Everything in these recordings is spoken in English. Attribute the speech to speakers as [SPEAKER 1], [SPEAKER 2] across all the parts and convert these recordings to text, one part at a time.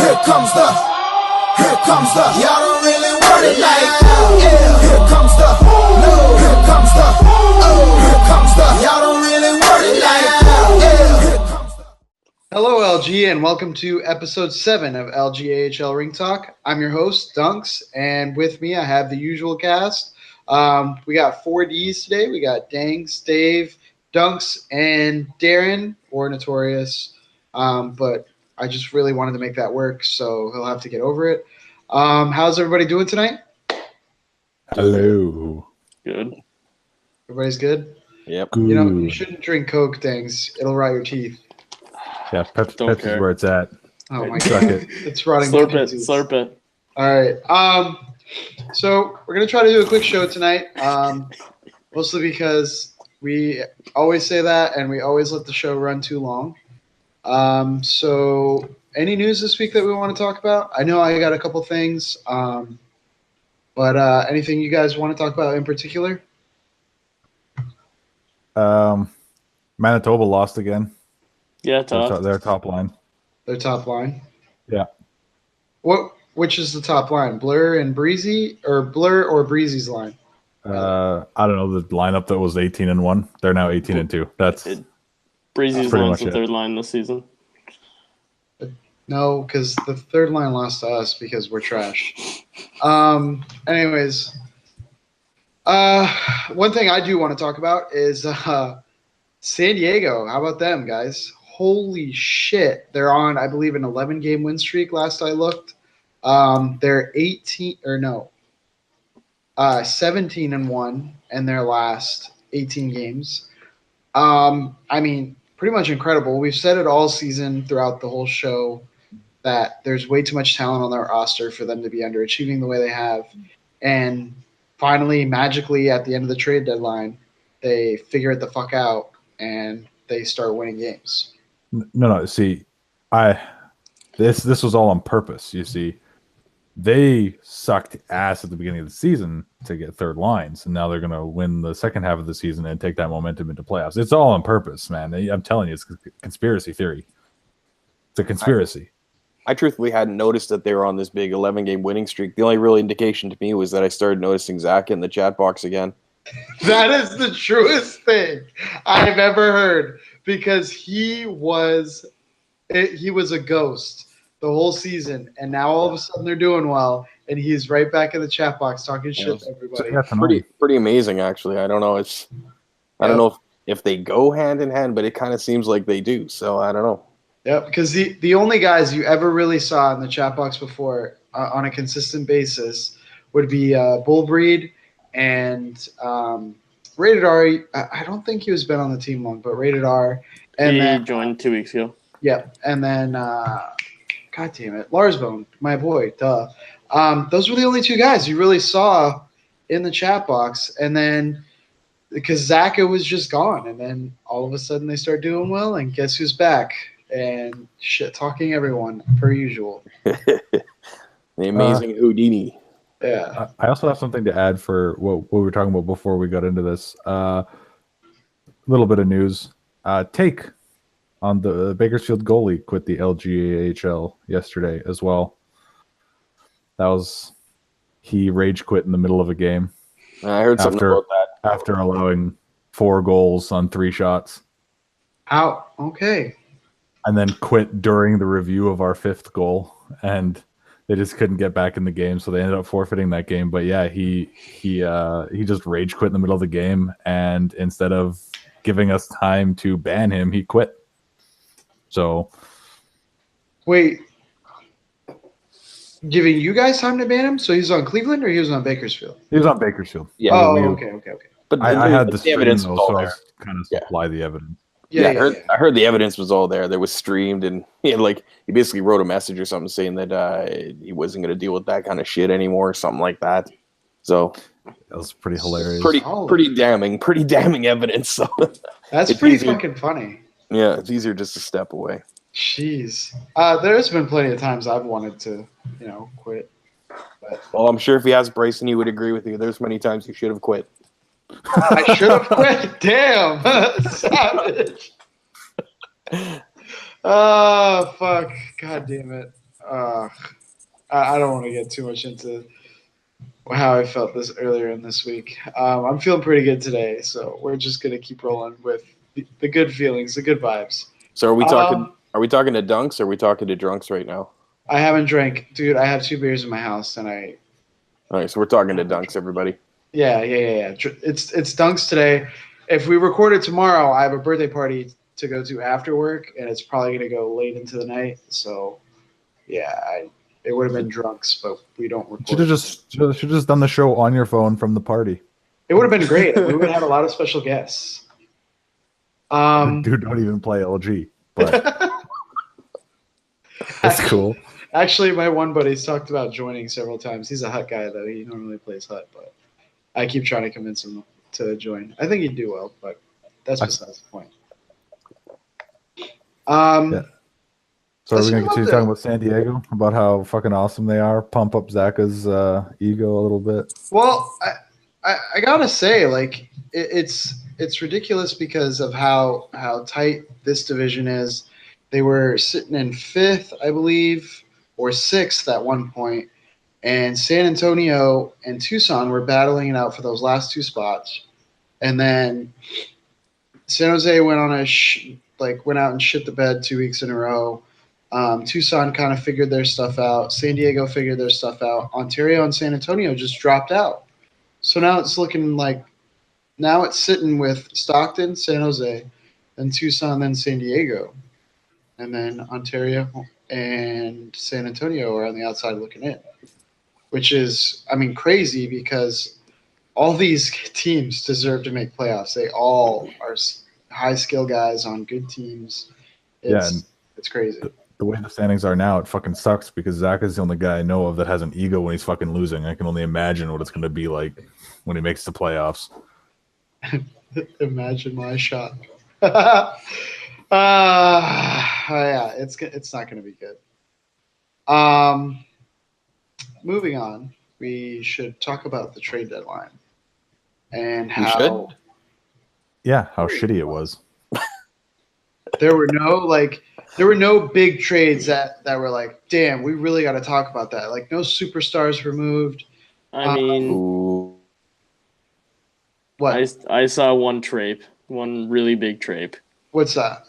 [SPEAKER 1] y'all don't really want it like that. Yeah, here comes the, no, here comes the, oh, here comes the, y'all don't really want it like that. Yeah, here comes the.
[SPEAKER 2] Hello, LG, and welcome to episode 7 of LGAHL Rink Talk. I'm your host, Dunks, and with me I have the usual cast. We got 4 Ds today. We got Dangs, Dave, Dunks, and Darren, or Notorious. But I just really wanted to make that work, so he'll have to get over it. How's everybody doing tonight?
[SPEAKER 3] Hello.
[SPEAKER 4] Good.
[SPEAKER 2] Everybody's good?
[SPEAKER 4] Yep.
[SPEAKER 3] Good.
[SPEAKER 2] You know, you shouldn't drink Coke, Dangs. It'll rot your teeth.
[SPEAKER 3] Yeah, Pepsi's
[SPEAKER 4] care.
[SPEAKER 3] where it's at.
[SPEAKER 2] Oh my
[SPEAKER 3] Suck
[SPEAKER 2] god.
[SPEAKER 3] it.
[SPEAKER 2] It's rotting
[SPEAKER 4] Slurp
[SPEAKER 2] my
[SPEAKER 4] it.
[SPEAKER 2] teeth.
[SPEAKER 4] Slurp it.
[SPEAKER 2] All right. So we're gonna try to do a quick show tonight. Mostly because we always say that, and we always let the show run too long. So any news this week that we want to talk about? I know I got a couple things. But anything you guys want to talk about in particular?
[SPEAKER 3] Manitoba lost again.
[SPEAKER 4] Yeah, tough.
[SPEAKER 3] Their top line.
[SPEAKER 2] Their top line.
[SPEAKER 3] Yeah.
[SPEAKER 2] Which is the top line? Blur and Breezy, or Blur or Breezy's line?
[SPEAKER 3] I don't know, the lineup that was 18-1. They're now 18-2. That's
[SPEAKER 4] Breezy's
[SPEAKER 3] pretty
[SPEAKER 4] line's
[SPEAKER 3] much
[SPEAKER 4] the
[SPEAKER 3] it.
[SPEAKER 4] third line this season.
[SPEAKER 2] No, because the third line lost to us because we're trash. Anyways, one thing I do want to talk about is San Diego. How about them, guys? Holy shit. They're on, I believe, an 11-game win streak last I looked. They're 17-1 in their last 18 games. I mean, pretty much incredible. We've said it all season throughout the whole show that there's way too much talent on their roster for them to be underachieving the way they have. And finally, magically, at the end of the trade deadline, they figure it the fuck out and they start winning games.
[SPEAKER 3] No. See, this was all on purpose. You see, they sucked ass at the beginning of the season to get third lines, and now they're going to win the second half of the season and take that momentum into playoffs. It's all on purpose, man. I'm telling you, it's a conspiracy theory. It's a conspiracy.
[SPEAKER 5] I truthfully hadn't noticed that they were on this big 11-game winning streak. The only real indication to me was that I started noticing Zach in the chat box again.
[SPEAKER 2] That is the truest thing I've ever heard, because he was a ghost the whole season, and now all of a sudden they're doing well, and he's right back in the chat box talking shit to everybody.
[SPEAKER 5] Pretty amazing, actually. I don't know. I don't know if they go hand in hand, but it kind of seems like they do. So I don't know.
[SPEAKER 2] Yeah, because the only guys you ever really saw in the chat box before on a consistent basis would be Bullbreed and Rated R. I don't think he was been on the team long, but Rated R. And
[SPEAKER 4] he
[SPEAKER 2] then
[SPEAKER 4] joined 2 weeks ago.
[SPEAKER 2] yeah, and then God damn it, Larsbone, my boy, duh. Those were the only 2 guys you really saw in the chat box, and then because Zaka was just gone, and then all of a sudden they start doing well, and guess who's back? And shit talking everyone per usual.
[SPEAKER 5] The amazing Houdini.
[SPEAKER 2] Yeah.
[SPEAKER 3] I also have something to add for what we were talking about before we got into this. Little bit of news. Take on the Bakersfield goalie quit the LGAHL yesterday as well. He rage quit in the middle of a game.
[SPEAKER 5] I heard something about that.
[SPEAKER 3] After allowing 4 goals on 3 shots.
[SPEAKER 2] Out. Okay.
[SPEAKER 3] And then quit during the review of our 5th goal, and they just couldn't get back in the game, so they ended up forfeiting that game. But yeah, he just rage quit in the middle of the game, and instead of giving us time to ban him, he quit. So
[SPEAKER 2] wait, giving you guys time to ban him? So he's on Cleveland or he was on Bakersfield?
[SPEAKER 3] he was on Bakersfield.
[SPEAKER 5] Yeah.
[SPEAKER 2] Okay.
[SPEAKER 5] But
[SPEAKER 3] I had the
[SPEAKER 5] evidence
[SPEAKER 3] stream,
[SPEAKER 5] was
[SPEAKER 3] though,
[SPEAKER 5] all
[SPEAKER 3] so I
[SPEAKER 5] there.
[SPEAKER 3] was kind of supply the evidence.
[SPEAKER 5] Yeah, I heard the evidence was all there. That was streamed, and he basically wrote a message or something saying that he wasn't going to deal with that kind of shit anymore, or something like that. So
[SPEAKER 3] That was pretty hilarious.
[SPEAKER 5] Pretty damning evidence. So
[SPEAKER 2] That's
[SPEAKER 5] it's
[SPEAKER 2] pretty
[SPEAKER 5] easier.
[SPEAKER 2] fucking funny.
[SPEAKER 5] Yeah, it's easier just to step away.
[SPEAKER 2] Jeez. There's been plenty of times I've wanted to, quit. But
[SPEAKER 5] Well, I'm sure if he asked Bryson, he would agree with you. There's many times he should have quit.
[SPEAKER 2] I should have quit. Damn. Savage. Oh, fuck. God damn it. I don't want to get too much into how I felt this earlier in this week. I'm feeling pretty good today, so we're just gonna keep rolling with the good feelings, the good vibes.
[SPEAKER 5] So are we talking? Are we talking to dunks or are we talking to drunks right now?
[SPEAKER 2] I haven't drank, dude. I have 2 beers in my house, and
[SPEAKER 5] All right, so we're talking to dunks, everybody.
[SPEAKER 2] yeah. It's dunks today. If we record it tomorrow, I have a birthday party to go to after work, and it's probably gonna go late into the night. So, yeah, it would have been drunks, but we don't record.
[SPEAKER 3] Should just done the show on your phone from the party.
[SPEAKER 2] It would have been great. We would have had a lot of special guests.
[SPEAKER 3] Dude, don't even play LG, but that's cool.
[SPEAKER 2] Actually, my one buddy's talked about joining several times. He's a Hut guy, though. He normally plays Hut, but I keep trying to convince him to join. I think he'd do well, but that's besides the point.
[SPEAKER 3] Yeah. So are we going to continue talking about San Diego, about how fucking awesome they are, pump up Zaka's ego a little bit?
[SPEAKER 2] Well, I gotta say, like, it's ridiculous because of how tight this division is. They were sitting in 5th, I believe, or 6th at one point, and San Antonio and Tucson were battling it out for those last 2 spots, and then San Jose went on went out and shit the bed 2 weeks in a row. Tucson kind of figured their stuff out. San Diego figured their stuff out. Ontario and San Antonio just dropped out. So now it's looking like it's sitting with Stockton, San Jose, then Tucson, then San Diego. And then Ontario and San Antonio are on the outside looking in, which is, I mean, crazy because all these teams deserve to make playoffs. They all are high skill guys on good teams. It's crazy.
[SPEAKER 3] The way the standings are now, it fucking sucks because Zach is the only guy I know of that has an ego when he's fucking losing. I can only imagine what it's going to be like when he makes the playoffs.
[SPEAKER 2] Imagine my shot. Yeah, it's not going to be good. Moving on, we should talk about the trade deadline and how.
[SPEAKER 3] Yeah, how shitty it was.
[SPEAKER 2] There were no big trades that were like, damn, we really got to talk about that. Like, no superstars were moved.
[SPEAKER 4] I mean,
[SPEAKER 2] what?
[SPEAKER 4] I saw one really big trade.
[SPEAKER 2] What's that?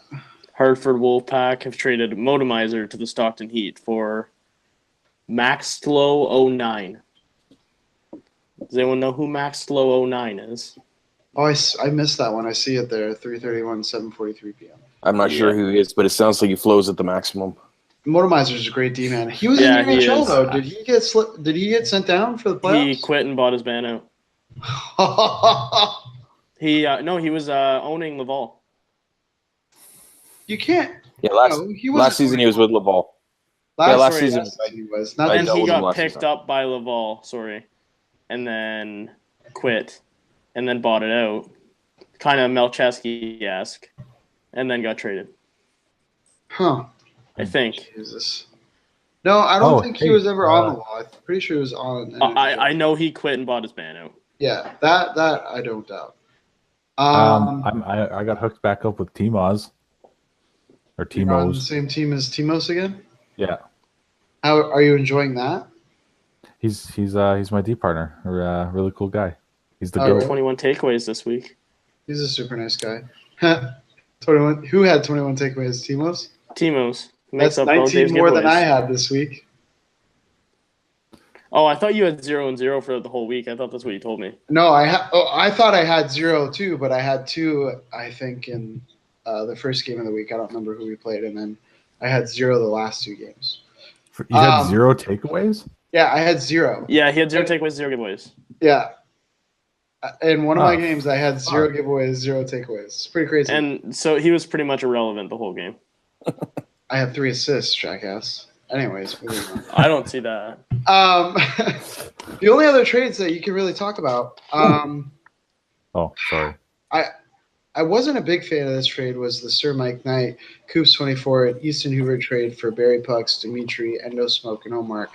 [SPEAKER 4] Hartford Wolfpack have traded Motomizer to the Stockton Heat for Maxlow09. Does anyone know who Maxlow09 is?
[SPEAKER 2] Oh, I missed that one. I see it there, 3:31, 7:43 p.m.
[SPEAKER 5] I'm not sure who he is, but it sounds like he flows at the maximum.
[SPEAKER 2] Motomizer's a great D-man. He was in the NHL, though. Did he get sent down for the playoffs?
[SPEAKER 4] He quit and bought his ban out. He was owning Laval.
[SPEAKER 2] You can't.
[SPEAKER 5] Yeah, last season he was with Laval. Last season
[SPEAKER 2] he was.
[SPEAKER 4] And he got picked up by Laval, and then quit, and then bought it out, kind of Melchesky-esque, and then got traded.
[SPEAKER 2] Huh.
[SPEAKER 4] I think.
[SPEAKER 2] Jesus. No, I don't think he was ever on the wall. I'm pretty sure he was on.
[SPEAKER 4] I know he quit and bought his ban out.
[SPEAKER 2] Yeah, that I don't doubt.
[SPEAKER 3] I got hooked back up with T-Moz. Or
[SPEAKER 2] You're on the
[SPEAKER 3] T-Moz.
[SPEAKER 2] same team as Timos again?
[SPEAKER 3] Yeah.
[SPEAKER 2] How are you enjoying that?
[SPEAKER 3] He's my D partner. A really cool guy. He's the
[SPEAKER 2] Oh,
[SPEAKER 3] goat.
[SPEAKER 2] really?
[SPEAKER 4] 21 takeaways this week.
[SPEAKER 2] He's a super nice guy. 21. Who had 21 takeaways? Timos?
[SPEAKER 4] Timos.
[SPEAKER 2] That's 19 more than I had this week.
[SPEAKER 4] Oh, I thought you had 0 and 0 for the whole week. I thought that's what you told me.
[SPEAKER 2] No, I thought I had 0 too, but I had 2, I think, in the first game of the week. I don't remember who we played, and then I had 0 the last 2 games.
[SPEAKER 3] You had 0 takeaways?
[SPEAKER 2] Yeah, I had 0.
[SPEAKER 4] Yeah, he had 0 takeaways, 0 giveaways.
[SPEAKER 2] Yeah. In one of my games, I had 0 giveaways, 0 takeaways. It's pretty crazy.
[SPEAKER 4] And so he was pretty much irrelevant the whole game.
[SPEAKER 2] I had 3 assists, jackass. Anyways, moving on.
[SPEAKER 4] I don't see that.
[SPEAKER 2] The only other trades that you can really talk about.
[SPEAKER 3] Oh, sorry.
[SPEAKER 2] I wasn't a big fan of this trade. Was the Sir Mike Knight, Coops 24, and Easton Hoover trade for Barry Pucks, Dimitri, Endo Smoke, and Omar.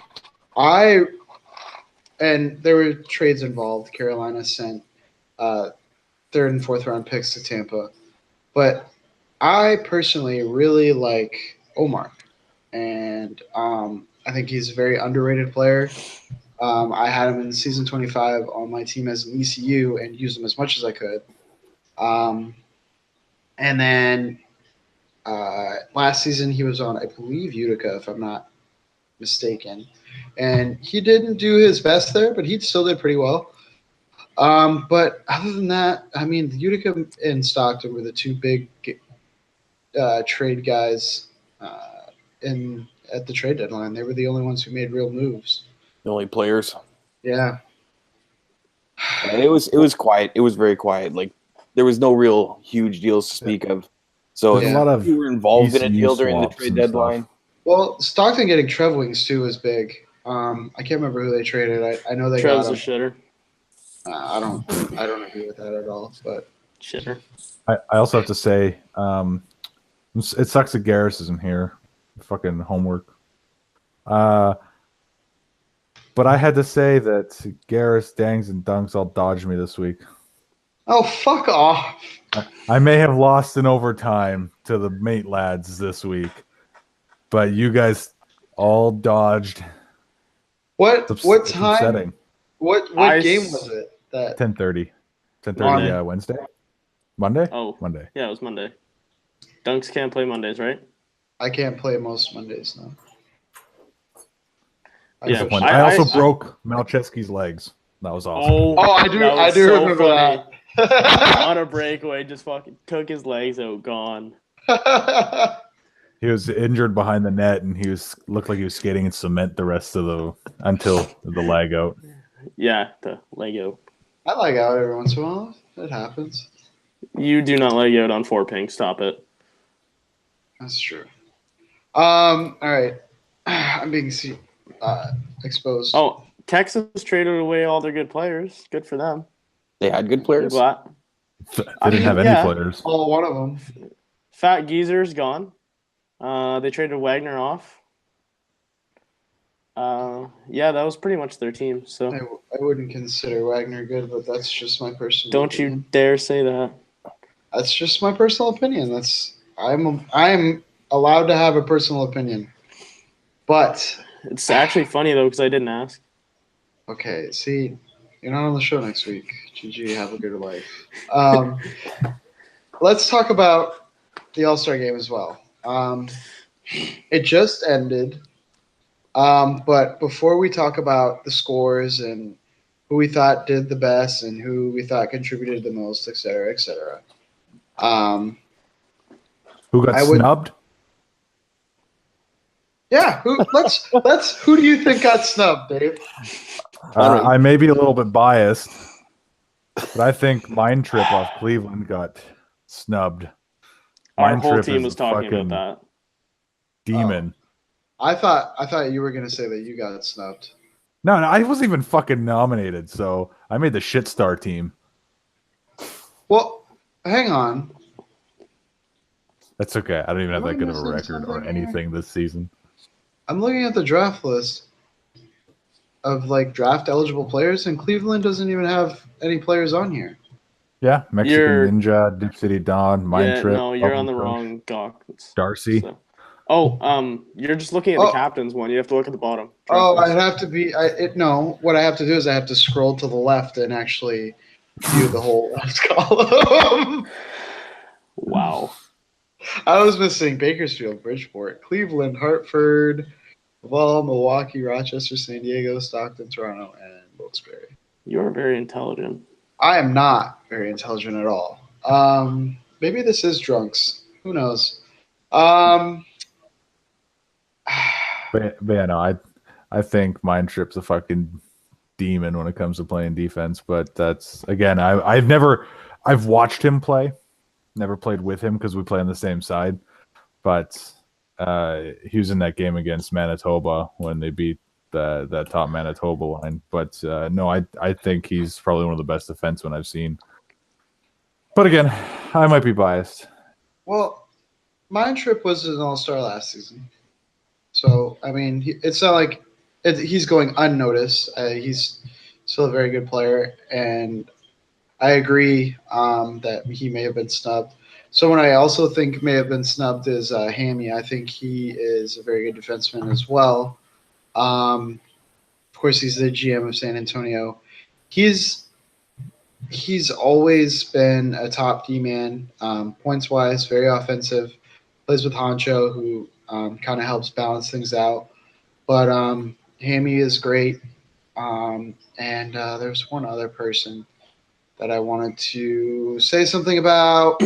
[SPEAKER 2] And there were trades involved. Carolina sent 3rd and 4th round picks to Tampa, but I personally really like Omar, and I think he's a very underrated player. I had him in season 25 on my team as an ECU and used him as much as I could. And then last season he was on, I believe, Utica, if I'm not mistaken. And he didn't do his best there, but he still did pretty well. But other than that, I mean, Utica and Stockton were the two big trade guys at the trade deadline. They were the only ones who made real moves.
[SPEAKER 5] The only players.
[SPEAKER 2] Yeah.
[SPEAKER 5] And it was quiet. It was very quiet. Like there was no real huge deals to speak of. So
[SPEAKER 3] There's
[SPEAKER 5] if
[SPEAKER 3] a lot of
[SPEAKER 5] you were involved in a
[SPEAKER 3] ECU
[SPEAKER 5] deal during the
[SPEAKER 3] swaps
[SPEAKER 5] trade
[SPEAKER 3] and
[SPEAKER 5] deadline.
[SPEAKER 3] stuff.
[SPEAKER 2] Well, Stockton getting Trev Wings too was big. I can't remember who they traded. I know they
[SPEAKER 4] Trev's
[SPEAKER 2] got
[SPEAKER 4] a
[SPEAKER 2] him.
[SPEAKER 4] shitter.
[SPEAKER 2] I don't agree with that at all. But
[SPEAKER 4] Shitter.
[SPEAKER 3] I also have to say, it sucks that Garrus isn't here. Fucking homework. But I had to say that Garrus, Dangs, and Dunks all dodged me this week.
[SPEAKER 2] oh, fuck off!
[SPEAKER 3] I may have lost in overtime to the mate lads this week, but you guys all dodged.
[SPEAKER 2] What
[SPEAKER 3] It's
[SPEAKER 2] time?
[SPEAKER 3] upsetting.
[SPEAKER 2] What game was it? That
[SPEAKER 3] 10:30. 10:30
[SPEAKER 4] Monday.
[SPEAKER 3] Wednesday? Monday?
[SPEAKER 4] Oh.
[SPEAKER 3] Monday.
[SPEAKER 4] Yeah, it was Monday. Dunks can't play Mondays, right?
[SPEAKER 2] I can't play most Mondays now.
[SPEAKER 4] Yeah.
[SPEAKER 3] Disappointed. I also broke Malcheski's legs. That was awesome.
[SPEAKER 2] Oh, I do.
[SPEAKER 4] that was
[SPEAKER 2] I do
[SPEAKER 4] so
[SPEAKER 2] remember
[SPEAKER 4] funny.
[SPEAKER 2] that.
[SPEAKER 4] On a breakaway, just fucking took his legs out, gone.
[SPEAKER 3] He was injured behind the net, and looked like he was skating in cement the rest of until the leg out.
[SPEAKER 4] Yeah, the leg out.
[SPEAKER 2] I like out every once in a while. It happens.
[SPEAKER 4] You do not leg out on 4-ping. Stop it.
[SPEAKER 2] That's true. All right. I'm being exposed.
[SPEAKER 4] Oh, Texas traded away all their good players. Good for them.
[SPEAKER 5] They had good
[SPEAKER 4] I'm
[SPEAKER 5] players.
[SPEAKER 4] glad.
[SPEAKER 3] They didn't have any
[SPEAKER 4] yeah.
[SPEAKER 3] players.
[SPEAKER 2] Oh, one of them.
[SPEAKER 4] Fat Geezer's gone. They traded Wagner off. Yeah, that was pretty much their team. So
[SPEAKER 2] I wouldn't consider Wagner good, but that's just my personal.
[SPEAKER 4] don't
[SPEAKER 2] opinion.
[SPEAKER 4] you dare say that.
[SPEAKER 2] That's just my personal opinion. I'm allowed to have a personal opinion. But
[SPEAKER 4] It's actually funny though because I didn't ask.
[SPEAKER 2] okay, see, you're not on the show next week. GG, have a good life. Let's talk about the All-Star game as well. It just ended. But before we talk about the scores and who we thought did the best and who we thought contributed the most, et cetera, et cetera.
[SPEAKER 3] Who got snubbed?
[SPEAKER 2] Yeah, who do you think got snubbed, Dave?
[SPEAKER 3] I may be a little bit biased, but I think Mind Trip off Cleveland got snubbed.
[SPEAKER 4] Our
[SPEAKER 3] Mind
[SPEAKER 4] whole
[SPEAKER 3] Trip
[SPEAKER 4] team
[SPEAKER 3] is
[SPEAKER 4] was
[SPEAKER 3] a
[SPEAKER 4] talking
[SPEAKER 3] fucking
[SPEAKER 4] about that.
[SPEAKER 3] demon.
[SPEAKER 2] I thought you were gonna say that you got snubbed.
[SPEAKER 3] No, I wasn't even fucking nominated, so I made the shit star team.
[SPEAKER 2] Well, hang on.
[SPEAKER 3] That's okay. I don't even have that
[SPEAKER 2] Am I
[SPEAKER 3] good of a
[SPEAKER 2] missing
[SPEAKER 3] record or
[SPEAKER 2] something here?
[SPEAKER 3] anything this season.
[SPEAKER 2] I'm looking at the draft list of like draft eligible players, and Cleveland doesn't even have any players on here.
[SPEAKER 3] Yeah, Mexican
[SPEAKER 4] You're-
[SPEAKER 3] Ninja, Dip City Dawn, Mind
[SPEAKER 4] Yeah,
[SPEAKER 3] Trip.
[SPEAKER 4] no, you're on the
[SPEAKER 3] Bubble
[SPEAKER 4] wrong Gawkins.
[SPEAKER 3] Darcy.
[SPEAKER 4] So. Oh, you're just looking at the captains one. You have to look at the bottom.
[SPEAKER 2] Oh,
[SPEAKER 4] Draft
[SPEAKER 2] I'd have to be. No, what I have to do is I have to scroll to the left and actually view the whole left column.
[SPEAKER 4] list. Wow.
[SPEAKER 2] I was missing Bakersfield, Bridgeport, Cleveland, Hartford, Laval, Milwaukee, Rochester, San Diego, Stockton, Toronto, and Wilkes-Barre.
[SPEAKER 4] You're very intelligent.
[SPEAKER 2] I am not very intelligent at all. Maybe this is drunks. Who knows?
[SPEAKER 3] But yeah, no, I think Mind Trip's a fucking demon when it comes to playing defense. But that's again, I've watched him play, never played with him because we play on the same side. But he was in that game against Manitoba when they beat that top Manitoba line. But no, I think he's probably one of the best defensemen I've seen. But again, I might be biased.
[SPEAKER 2] Well, Mind Trip was an all-star last season. So, I mean, it's not like he's going unnoticed. He's still a very good player, and I agree that he may have been snubbed. Someone I also think may have been snubbed is Hammy. I think he is a very good defenseman as well. Of course, he's the GM of San Antonio. He's always been a top D man, points wise, very offensive. Plays with Honcho, who kind of helps balance things out. But Hammy is great. And there's one other person that I wanted to say something about.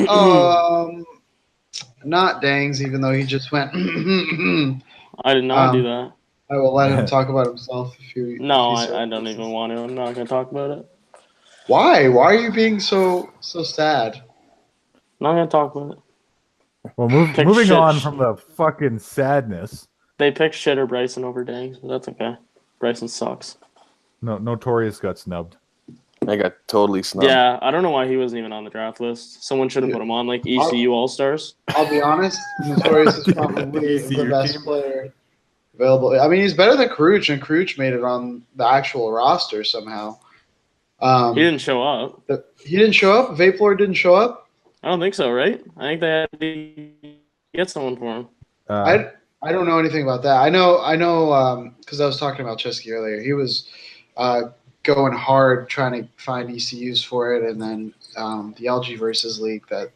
[SPEAKER 2] Not Dangs, even though he just went.
[SPEAKER 4] I did not do that.
[SPEAKER 2] I will let him talk about himself if you.
[SPEAKER 4] No, I don't even want to. I'm not going to talk about it.
[SPEAKER 2] Why? Why are you being so sad?
[SPEAKER 4] I'm not going to talk about it.
[SPEAKER 3] Well, moving on from the fucking sadness.
[SPEAKER 4] They picked Shit or Bryson over Dangs, but that's okay. Bryson sucks.
[SPEAKER 3] No, Notorious got snubbed.
[SPEAKER 5] I got totally snubbed.
[SPEAKER 4] Yeah, I don't know why he wasn't even on the draft list. Someone should have put him on, like ECU All-Stars.
[SPEAKER 2] I'll be honest, Notorious is probably the best player available. I mean, he's better than Karuch, and Karuch made it on the actual roster somehow.
[SPEAKER 4] He didn't show up.
[SPEAKER 2] He didn't show up? Vapelord didn't show up?
[SPEAKER 4] I don't think so, right? I think they had to get someone for him.
[SPEAKER 2] I don't know anything about that. I know because I was talking about Chesky earlier. He was going hard trying to find ECUs for it, and then the LG versus league that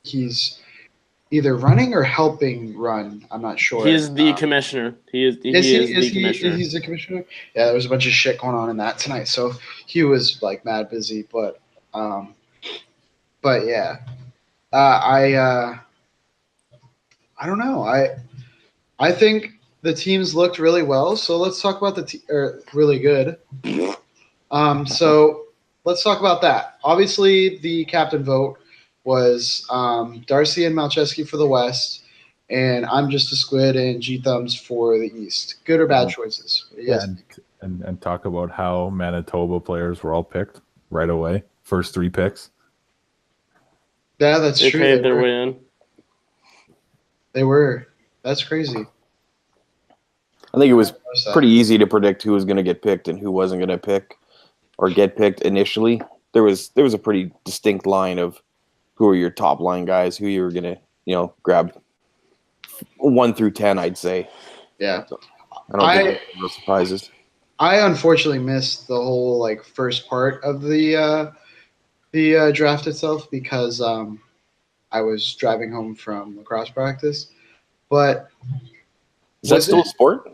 [SPEAKER 2] he's either running or helping run. I'm not sure.
[SPEAKER 4] He is the commissioner. He is the commissioner.
[SPEAKER 2] He's the commissioner? Yeah, there was a bunch of shit going on in that tonight, so he was like mad busy. But yeah, I don't know. I think the teams looked really well, so let's talk about really good. So let's talk about that. Obviously, the captain vote was Darcy and Malcheski for the West, and I'm Just a Squid and G Thumbs for the East. Good or bad choices?
[SPEAKER 3] Yeah, and talk about how Manitoba players were all picked right away. First 3 picks.
[SPEAKER 2] Yeah, that's true.
[SPEAKER 4] They paid their way in.
[SPEAKER 2] They were. That's crazy.
[SPEAKER 5] I think it was pretty easy to predict who was going to get picked and who wasn't going to pick or get picked initially. There was a pretty distinct line of who are your top line guys, who you were going to, grab 1 through 10, I'd say.
[SPEAKER 2] Yeah.
[SPEAKER 5] So, I don't think there were no surprises.
[SPEAKER 2] I unfortunately missed the whole first part of the draft itself because I was driving home from lacrosse practice. But
[SPEAKER 5] is that still a sport?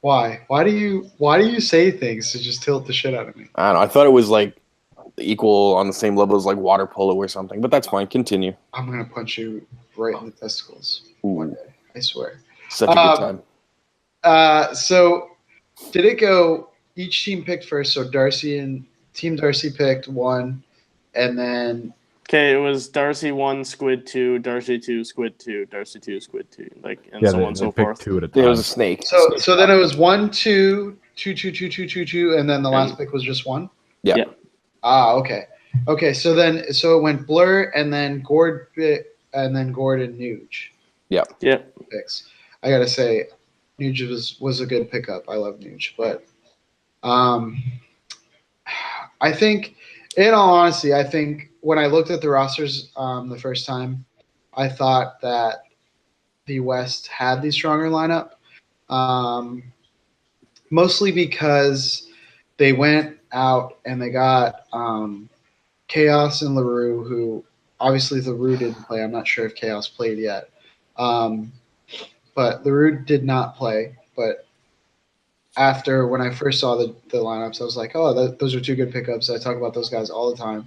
[SPEAKER 2] Why? Why do you say things to just tilt the shit out of me?
[SPEAKER 5] I don't know. I thought it was equal on the same level as water polo or something, but that's fine. Continue.
[SPEAKER 2] I'm gonna punch you right in the testicles one day. I swear.
[SPEAKER 5] Such a good time.
[SPEAKER 2] So did it go? Each team picked first. So Team Darcy picked 1, and then.
[SPEAKER 4] Okay, it was Darcy 1, Squid 2, Darcy 2, Squid 2, Darcy 2, Squid 2, and so on and so forth.
[SPEAKER 3] 2 at a time.
[SPEAKER 5] There was a snake.
[SPEAKER 2] So then it was 1, 2, 2, 2, 2, 2, 2, 2, and then the last pick was just 1.
[SPEAKER 5] Yeah.
[SPEAKER 2] Okay. Okay. So it went Blur, and then Gord, and then Gord and Nuge.
[SPEAKER 5] Yeah.
[SPEAKER 2] Picks. I gotta say, Nuge was a good pickup. I love Nuge, but I think, in all honesty, when I looked at the rosters the first time, I thought that the West had the stronger lineup, mostly because they went out and they got Chaos and LaRue, who obviously LaRue didn't play. I'm not sure if Chaos played yet. But LaRue did not play. But when I first saw the lineups, I was like, oh, those are 2 good pickups. I talk about those guys all the time.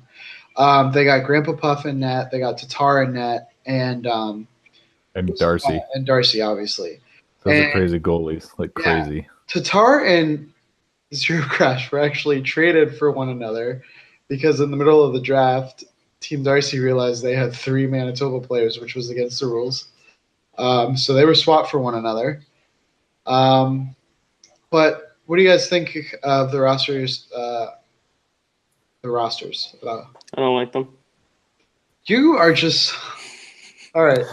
[SPEAKER 2] They got Grandpa Puff in net. They got Tatar in net, and
[SPEAKER 3] Darcy.
[SPEAKER 2] And Darcy, obviously.
[SPEAKER 3] Those are crazy goalies, crazy.
[SPEAKER 2] Tatar and Zero Crash were actually traded for one another because in the middle of the draft, Team Darcy realized they had 3 Manitoba players, which was against the rules. So they were swapped for one another. But what do you guys think of the rosters? I
[SPEAKER 4] don't like them.
[SPEAKER 2] You are just all right.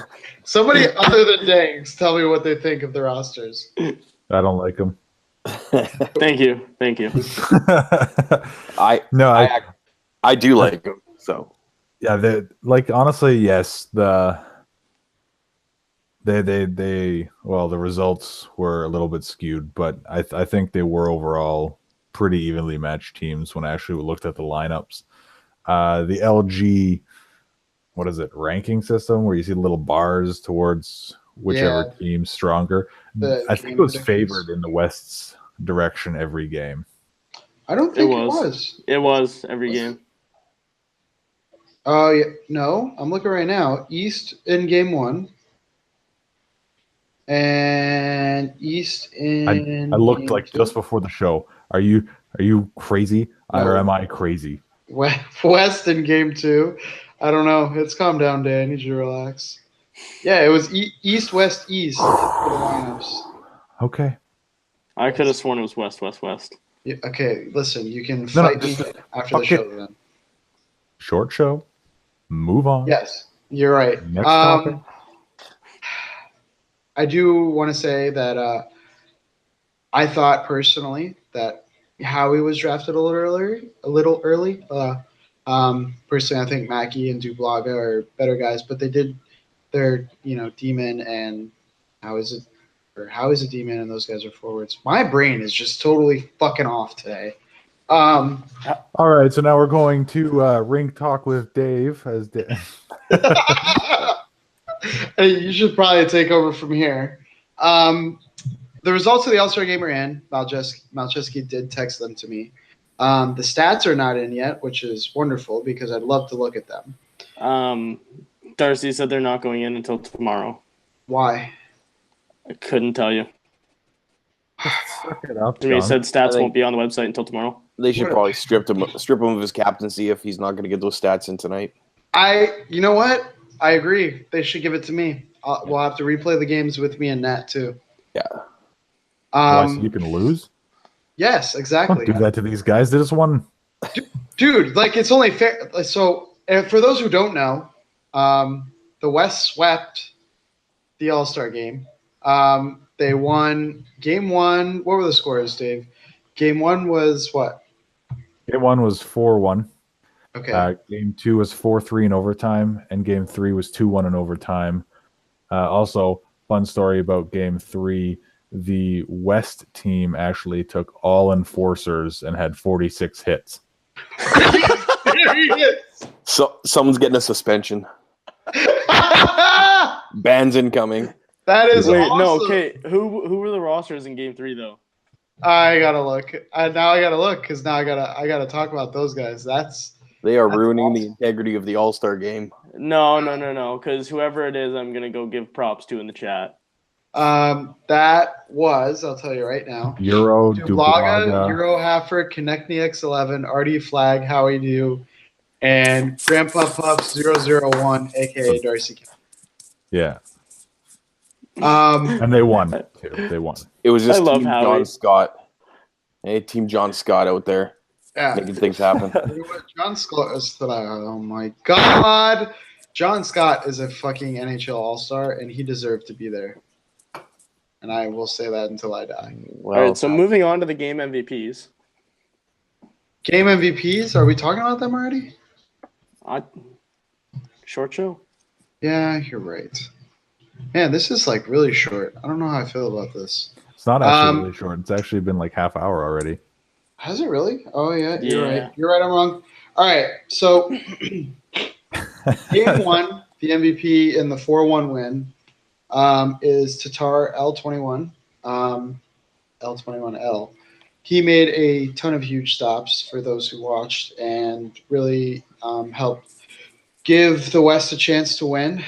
[SPEAKER 2] Somebody other than Dangs, tell me what they think of the rosters.
[SPEAKER 3] I don't like them.
[SPEAKER 4] Thank you.
[SPEAKER 5] I do like them. So
[SPEAKER 3] yeah, honestly, yes. Well, the results were a little bit skewed, but I think they were overall pretty evenly matched teams when I actually looked at the lineups. The LG, what is it, ranking system where you see little bars towards whichever
[SPEAKER 2] Yeah,
[SPEAKER 3] team's stronger.
[SPEAKER 2] the
[SPEAKER 3] I think
[SPEAKER 2] game
[SPEAKER 3] it was
[SPEAKER 2] predictions.
[SPEAKER 3] favored in the West's direction every game.
[SPEAKER 2] I don't
[SPEAKER 4] It
[SPEAKER 2] think it
[SPEAKER 4] was.
[SPEAKER 2] was.
[SPEAKER 4] It was every game.
[SPEAKER 2] Oh, yeah, no, I'm looking right now. East in game 1 and East
[SPEAKER 3] I
[SPEAKER 2] in
[SPEAKER 3] looked
[SPEAKER 2] game
[SPEAKER 3] like
[SPEAKER 2] 2.
[SPEAKER 3] just before the show. Are you crazy? Or
[SPEAKER 2] No,
[SPEAKER 3] am I crazy?
[SPEAKER 2] West in game 2. I don't know. It's calm down, day. I need you to relax. Yeah, it was East, West, East for the lineups.
[SPEAKER 3] Okay.
[SPEAKER 4] I could have sworn it was West, West, West.
[SPEAKER 2] Yeah, okay, listen, you can
[SPEAKER 3] No,
[SPEAKER 2] fight me
[SPEAKER 3] just
[SPEAKER 2] after the
[SPEAKER 3] fuck
[SPEAKER 2] show
[SPEAKER 3] it.
[SPEAKER 2] then.
[SPEAKER 3] Short show. Move on.
[SPEAKER 2] Yes, you're right.
[SPEAKER 3] Next topic.
[SPEAKER 2] I do want to say that I thought personally that Howie was drafted a little early. Personally, I think Mackey and Dublaga are better guys, but they're Demon and how is a Demon and those guys are forwards. My brain is just totally fucking off today.
[SPEAKER 3] All right, so now we're going to Rink Talk with Dave.
[SPEAKER 2] Hey, you should probably take over from here. The results of the All-Star game are in. Malcheski did text them to me. The stats are not in yet, which is wonderful because I'd love to look at them.
[SPEAKER 4] Darcy said they're not going in until tomorrow.
[SPEAKER 2] Why?
[SPEAKER 4] I couldn't tell you.
[SPEAKER 3] Suck it up,
[SPEAKER 4] I mean, he
[SPEAKER 3] John.
[SPEAKER 4] said stats won't be on the website until tomorrow.
[SPEAKER 5] They should probably strip him of his captaincy if he's not going to get those stats in tonight.
[SPEAKER 2] You know what? I agree. They should give it to me. We'll have to replay the games with me and Nat too.
[SPEAKER 5] Yeah.
[SPEAKER 3] Why, so you can lose?
[SPEAKER 2] Yes, exactly.
[SPEAKER 3] Don't do that to these guys. They just won.
[SPEAKER 2] Dude, like it's only fair. So, for those who don't know, the West swept the All-Star game. They won game 1. What were the scores, Dave? Game 1 was what?
[SPEAKER 3] Game 1 was 4-1.
[SPEAKER 2] Okay.
[SPEAKER 3] Game 2 was 4-3 in overtime, and Game 3 was 2-1 in overtime. Also, fun story about Game 3. The West team actually took all enforcers and had 46 hits.
[SPEAKER 5] So someone's getting a suspension. Bans incoming.
[SPEAKER 2] That is
[SPEAKER 4] Wait,
[SPEAKER 2] awesome.
[SPEAKER 4] no, okay. Who were the rosters in Game 3 though?
[SPEAKER 2] I gotta look. Now I gotta look because now I gotta talk about those guys.
[SPEAKER 5] They are ruining
[SPEAKER 2] awesome.
[SPEAKER 5] the integrity of the All-Star game.
[SPEAKER 4] No. Because whoever it is, I'm gonna go give props to in the chat.
[SPEAKER 2] That was, I'll tell you right now.
[SPEAKER 3] Euro,
[SPEAKER 2] Dublaga, Euro Haffer, Konechny X11, Artie Flag, Howie Do, and Grandpa Pups 001, aka Darcy.
[SPEAKER 3] Yeah.
[SPEAKER 2] Um,
[SPEAKER 3] And they won, too. They won.
[SPEAKER 5] It was just
[SPEAKER 4] I love
[SPEAKER 5] Team
[SPEAKER 4] Howie.
[SPEAKER 5] John Scott. Hey, Team John Scott out there
[SPEAKER 2] yeah.
[SPEAKER 5] making things happen.
[SPEAKER 2] John Scott is oh my god. John Scott is a fucking NHL All-Star, and he deserved to be there. And I will say that until I die.
[SPEAKER 5] Well,
[SPEAKER 4] All right, so moving on to the game MVPs.
[SPEAKER 2] Game MVPs? Are we talking about them already?
[SPEAKER 4] Short show.
[SPEAKER 2] Yeah, you're right. Man, this is like really short. I don't know how I feel about this.
[SPEAKER 3] It's not actually really short. It's actually been like half hour already.
[SPEAKER 2] Has it really? Oh yeah, you're
[SPEAKER 4] Yeah.
[SPEAKER 2] right. You're right. I'm wrong. All right. So game 1, the MVP in the 4-1 win, is Tatar L21. L21L. He made a ton of huge stops for those who watched and really helped give the West a chance to win.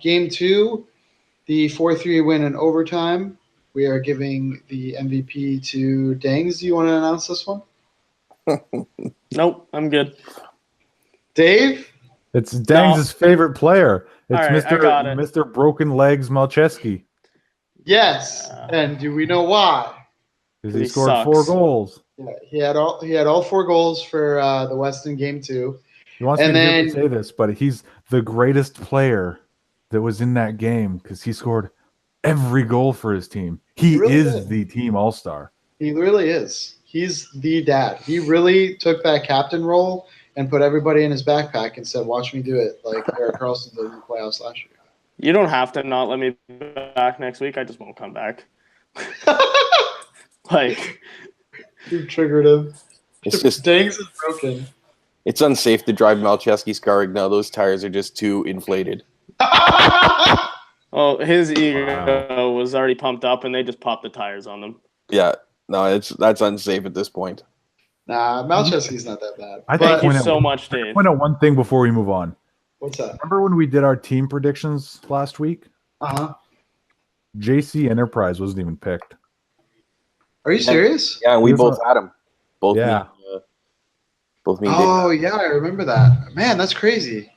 [SPEAKER 2] Game 2, the 4-3 win in overtime. We are giving the MVP to Dangs. Do you want to announce this one?
[SPEAKER 4] Nope, I'm good.
[SPEAKER 2] Dave?
[SPEAKER 3] It's Dangs' favorite player. It's
[SPEAKER 4] All right, I got it.
[SPEAKER 3] Mr. Broken Legs Malcheski.
[SPEAKER 2] Yes. And do we know why?
[SPEAKER 3] Because he
[SPEAKER 4] He
[SPEAKER 3] scored
[SPEAKER 4] sucks.
[SPEAKER 3] 4 goals.
[SPEAKER 2] Yeah, he had all 4 goals for the West in game 2.
[SPEAKER 3] He wants
[SPEAKER 2] And
[SPEAKER 3] me to hear me
[SPEAKER 2] then-
[SPEAKER 3] say this, but he's the greatest player that was in that game because he scored every goal for his team. He
[SPEAKER 2] really
[SPEAKER 3] is
[SPEAKER 2] did.
[SPEAKER 3] the team all-star.
[SPEAKER 2] He really is. He's the dad. He really took that captain role and put everybody in his backpack and said, "Watch me do it," like Eric Carlson did in the playoffs last year.
[SPEAKER 4] You don't have to not let me back next week. I just won't come back. Like,
[SPEAKER 2] You triggered him.
[SPEAKER 5] It's just
[SPEAKER 2] Dings is broken.
[SPEAKER 5] it's unsafe to drive Malcheski's car right now. Those tires are just too inflated.
[SPEAKER 4] oh, his ego was already pumped up, and they just popped the tires on them.
[SPEAKER 5] Yeah, no, that's unsafe at this point.
[SPEAKER 2] Nah, Malcheski's not that bad.
[SPEAKER 3] I
[SPEAKER 2] But
[SPEAKER 3] think
[SPEAKER 4] Thank you
[SPEAKER 3] point
[SPEAKER 4] so
[SPEAKER 3] out-
[SPEAKER 4] much, Dave.
[SPEAKER 3] Point out one thing before we move on.
[SPEAKER 2] what's that?
[SPEAKER 3] Remember when we did our team predictions last week?
[SPEAKER 2] Uh-huh.
[SPEAKER 3] JC Enterprise wasn't even picked.
[SPEAKER 2] Are you serious?
[SPEAKER 5] Yeah, we
[SPEAKER 3] Here's
[SPEAKER 5] both had him. Both
[SPEAKER 3] Yeah.
[SPEAKER 5] both me and
[SPEAKER 2] Oh, yeah, I remember that. Man, that's crazy.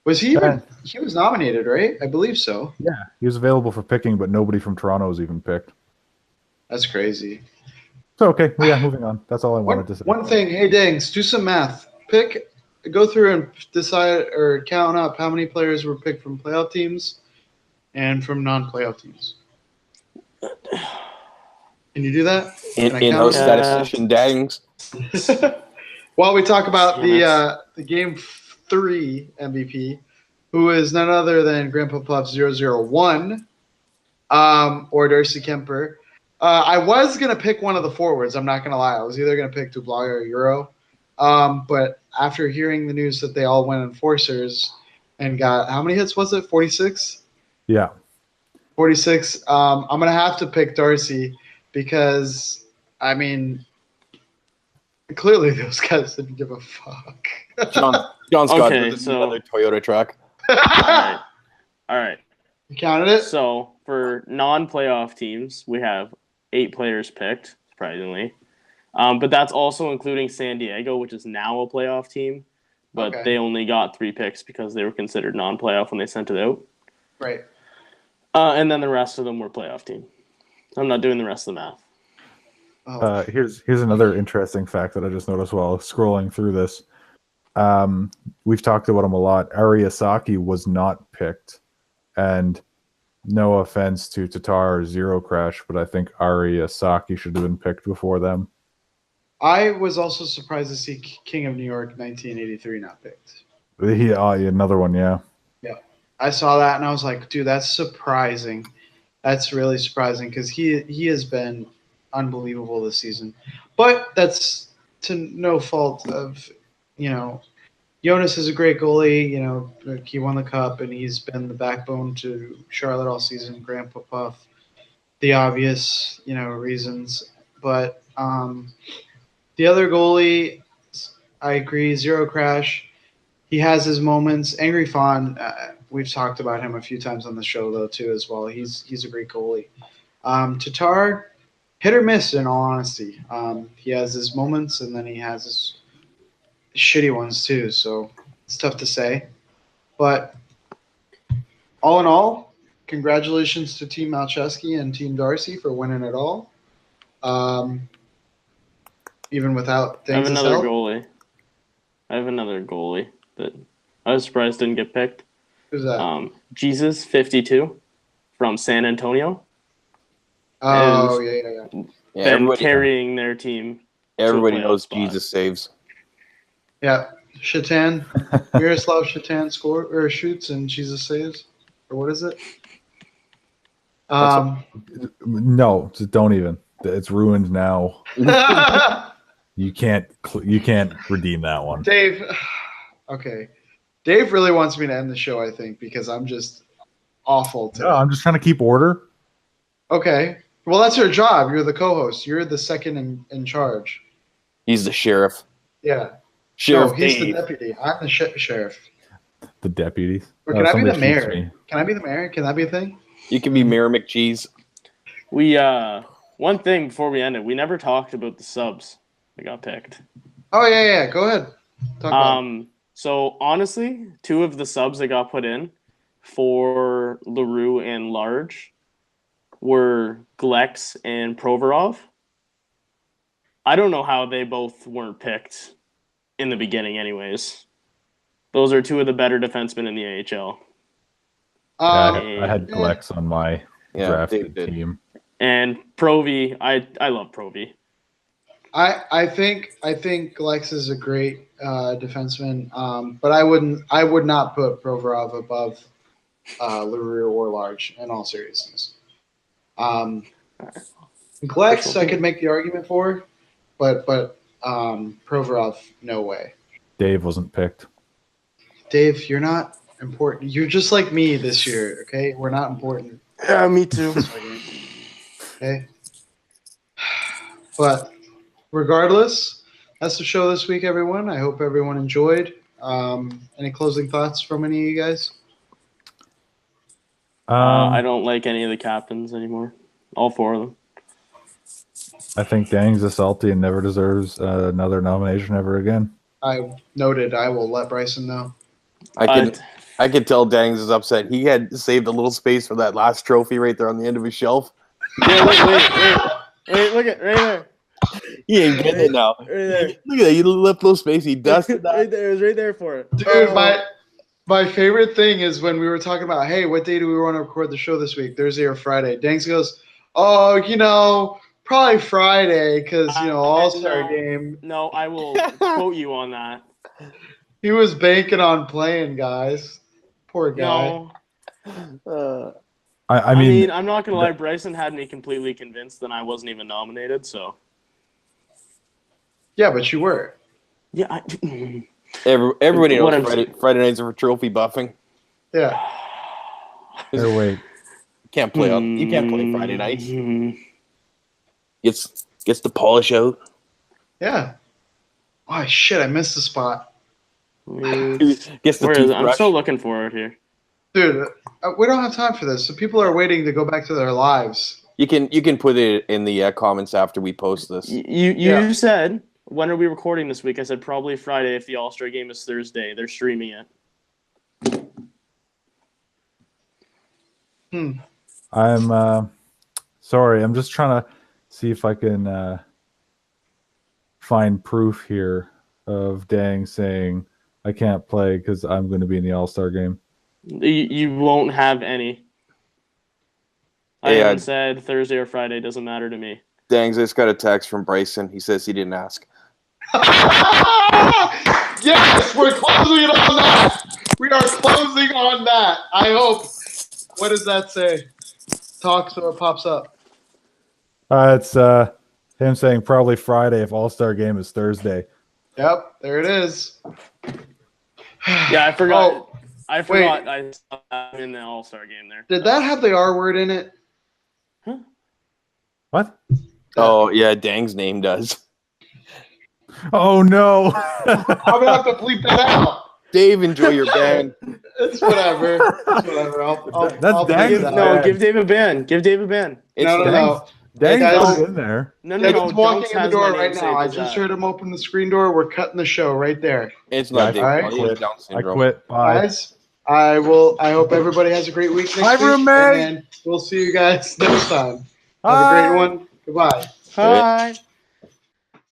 [SPEAKER 2] Was he even...
[SPEAKER 3] Yeah.
[SPEAKER 2] He was nominated, right? I believe so.
[SPEAKER 3] Yeah, he was available for picking, but nobody from Toronto was even picked.
[SPEAKER 2] That's crazy.
[SPEAKER 3] So okay, well, yeah, moving on. That's all I wanted to say.
[SPEAKER 2] One thing, hey, Dings, do some math. Go through and decide or count up how many players were picked from playoff teams and from non-playoff teams. Can you do that? Can I
[SPEAKER 5] in-house
[SPEAKER 2] count it?
[SPEAKER 5] statistician Dang's.
[SPEAKER 2] While we talk about
[SPEAKER 4] Damn
[SPEAKER 2] the game 3 MVP, who is none other than Grandpa Puff 001, or Darcy Kemper. I was gonna pick one of the forwards. I'm not gonna lie. I was either gonna pick Dublaga or Euro, but after hearing the news that they all went enforcers and got how many hits was it? 46.
[SPEAKER 3] Yeah,
[SPEAKER 2] 46. I'm gonna have to pick Darcy because I mean, clearly those guys didn't give a fuck.
[SPEAKER 5] John Scott
[SPEAKER 4] Okay,
[SPEAKER 5] does
[SPEAKER 4] so-
[SPEAKER 5] another Toyota truck.
[SPEAKER 4] All right.
[SPEAKER 2] You counted it?
[SPEAKER 4] So for non-playoff teams, we have 8 players picked, surprisingly. But that's also including San Diego, which is now a playoff team. But
[SPEAKER 2] Okay.
[SPEAKER 4] they only got 3 picks because they were considered non-playoff when they sent it out.
[SPEAKER 2] Right.
[SPEAKER 4] And then the rest of them were playoff team. I'm not doing the rest of the math.
[SPEAKER 2] Oh,
[SPEAKER 3] here's another interesting fact that I just noticed while scrolling through this. We've talked about him a lot. Ariasaki was not picked, and no offense to Tatar or Zero Crash, but I think Ariasaki should have been picked before them.
[SPEAKER 2] I was also surprised to see King of New York 1983 not picked.
[SPEAKER 3] Another one, yeah.
[SPEAKER 2] I saw that and I was like, dude, that's surprising. That's really surprising because he has been unbelievable this season. But that's to no fault of, Jonas is a great goalie. He won the cup and he's been the backbone to Charlotte all season. Grandpa Puff, the obvious, reasons. But the other goalie, I agree, Zero Crash. He has his moments. Angry Fawn, we've talked about him a few times on the show though too as well. He's a great goalie. Tatar, hit or miss in all honesty. He has his moments and then he has his shitty ones too. So it's tough to say. But all in all, congratulations to Team Malcheski and Team Darcy for winning it all. Even without
[SPEAKER 4] I have
[SPEAKER 2] things
[SPEAKER 4] another
[SPEAKER 2] help.
[SPEAKER 4] goalie. I have another goalie that I was surprised didn't get picked.
[SPEAKER 2] Who's that?
[SPEAKER 4] Jesus 52 from San Antonio.
[SPEAKER 2] Oh,
[SPEAKER 4] is-
[SPEAKER 2] yeah.
[SPEAKER 5] Yeah,
[SPEAKER 4] Been
[SPEAKER 5] everybody,
[SPEAKER 4] carrying their team.
[SPEAKER 5] everybody
[SPEAKER 4] to a playoff
[SPEAKER 5] knows
[SPEAKER 4] spot.
[SPEAKER 5] Jesus saves.
[SPEAKER 2] Yeah, Shatan, Miroslav Shatan shoots and Jesus saves, or what is it?
[SPEAKER 3] No, just don't even. It's ruined now. You can't redeem that one.
[SPEAKER 2] Dave. Okay, Dave really wants me to end the show. I think because I'm just awful today.
[SPEAKER 3] No, I'm just trying to keep order.
[SPEAKER 2] Okay, well that's your job. You're the co-host. You're the second in charge.
[SPEAKER 5] He's the sheriff.
[SPEAKER 2] Yeah.
[SPEAKER 5] Sheriff
[SPEAKER 2] No, he's
[SPEAKER 5] Dave.
[SPEAKER 2] the deputy. I'm the sheriff.
[SPEAKER 3] The deputies.
[SPEAKER 2] Or can I be the
[SPEAKER 3] somebody shoots
[SPEAKER 2] mayor?
[SPEAKER 3] me.
[SPEAKER 2] Can I be the mayor? Can that be a thing?
[SPEAKER 5] You can be Mayor McCheese.
[SPEAKER 4] We one thing before we end it, we never talked about the subs that got picked.
[SPEAKER 2] Oh yeah. Go ahead. Talk about it.
[SPEAKER 4] So honestly, 2 of the subs that got put in for LaRue and Large were Glex and Provorov. I don't know how they both weren't picked in the beginning anyways. Those are 2 of the better defensemen in the AHL.
[SPEAKER 3] I had Glex on my
[SPEAKER 5] Yeah,
[SPEAKER 3] drafted
[SPEAKER 5] Dave did.
[SPEAKER 3] team.
[SPEAKER 4] And Provi, I love Provi.
[SPEAKER 2] I think Lex is a great defenseman, but I would not put Provorov above LaRue or Large. In all seriousness, Glex I could make the argument for, but Provorov, no way.
[SPEAKER 3] Dave wasn't picked.
[SPEAKER 2] Dave, you're not important. You're just like me this year. Okay, we're not important.
[SPEAKER 4] Yeah, me too.
[SPEAKER 2] Okay, but regardless, that's the show this week, everyone. I hope everyone enjoyed. Any closing thoughts from any of you guys?
[SPEAKER 4] I don't like any of the captains anymore. All 4 of them.
[SPEAKER 3] I think Dang's a salty and never deserves another nomination ever again.
[SPEAKER 2] I noted. I will let Bryson know.
[SPEAKER 5] I could tell Dangs is upset. He had saved a little space for that last trophy right there on the end of his shelf.
[SPEAKER 4] Yeah, wait, look at right there.
[SPEAKER 5] He ain't getting it now.
[SPEAKER 4] Right there.
[SPEAKER 5] Look at that. You left little space. He dusted that.
[SPEAKER 4] Right there. It was right there for it.
[SPEAKER 2] Dude, my favorite thing is when we were talking about, hey, what day do we want to record the show this week, Thursday or Friday? Danks goes, oh, probably Friday because, All-Star game.
[SPEAKER 4] No, I will quote you on that.
[SPEAKER 2] He was banking on playing, guys. Poor guy.
[SPEAKER 4] No.
[SPEAKER 3] I mean,
[SPEAKER 4] I'm not going to lie. Bryson had me completely convinced that I wasn't even nominated, so.
[SPEAKER 2] Yeah, but you were.
[SPEAKER 4] Yeah.
[SPEAKER 5] Everybody knows Friday nights are for trophy buffing.
[SPEAKER 2] Yeah.
[SPEAKER 3] Here, wait.
[SPEAKER 5] You can't play Friday nights. Gets the polish out.
[SPEAKER 2] Yeah. Oh, shit, I missed the spot.
[SPEAKER 5] Gets the toothbrush.
[SPEAKER 4] I'm so looking forward here.
[SPEAKER 2] Dude, we don't have time for this. So people are waiting to go back to their lives.
[SPEAKER 5] You can put it in the comments after we post this.
[SPEAKER 4] You said, when are we recording this week? I said probably Friday if the All-Star game is Thursday. They're streaming it.
[SPEAKER 3] I'm sorry. I'm just trying to see if I can find proof here of Dang saying I can't play because I'm going to be in the All-Star game.
[SPEAKER 4] You won't have any. I haven't said Thursday or Friday. Doesn't matter to me.
[SPEAKER 5] Dangs, I just got a text from Bryson. He says he didn't ask.
[SPEAKER 2] Yes, we're closing on that. We are closing on that. I hope. What does that say? Talk so it pops up.
[SPEAKER 3] It's him saying probably Friday if All-Star game is Thursday.
[SPEAKER 2] Yep, there it is.
[SPEAKER 4] Yeah, I forgot.
[SPEAKER 2] Oh,
[SPEAKER 4] I forgot. I saw that in the All-Star game there.
[SPEAKER 2] Did that have the R word in it?
[SPEAKER 4] Huh?
[SPEAKER 3] What?
[SPEAKER 5] Oh, yeah, Dang's name does.
[SPEAKER 3] Oh, no.
[SPEAKER 2] I'm going to have to bleep that out.
[SPEAKER 5] Dave, enjoy your band.
[SPEAKER 2] It's whatever. It's whatever. I'll
[SPEAKER 3] Dang's
[SPEAKER 2] bleep that
[SPEAKER 4] No,
[SPEAKER 2] out.
[SPEAKER 4] give Dave a ban. Give Dave a ban.
[SPEAKER 2] No.
[SPEAKER 3] Dang's
[SPEAKER 2] Guys,
[SPEAKER 3] not in there.
[SPEAKER 4] No.
[SPEAKER 2] David's walking
[SPEAKER 4] Dunks
[SPEAKER 2] in the
[SPEAKER 4] has
[SPEAKER 2] door
[SPEAKER 4] my
[SPEAKER 2] right
[SPEAKER 4] name
[SPEAKER 2] now. I
[SPEAKER 4] saved as
[SPEAKER 2] just
[SPEAKER 4] that.
[SPEAKER 2] heard him open the screen door. We're cutting the show right there.
[SPEAKER 5] It's not Dave.
[SPEAKER 2] Alright.
[SPEAKER 5] He has Down
[SPEAKER 3] I
[SPEAKER 5] syndrome.
[SPEAKER 3] quit. Bye.
[SPEAKER 2] Guys, I hope everybody has a great week next
[SPEAKER 3] Bye,
[SPEAKER 2] week.
[SPEAKER 3] roommate.
[SPEAKER 2] And we'll see you guys next time. Have
[SPEAKER 3] Bye.
[SPEAKER 2] a great one. Goodbye.
[SPEAKER 4] Hi.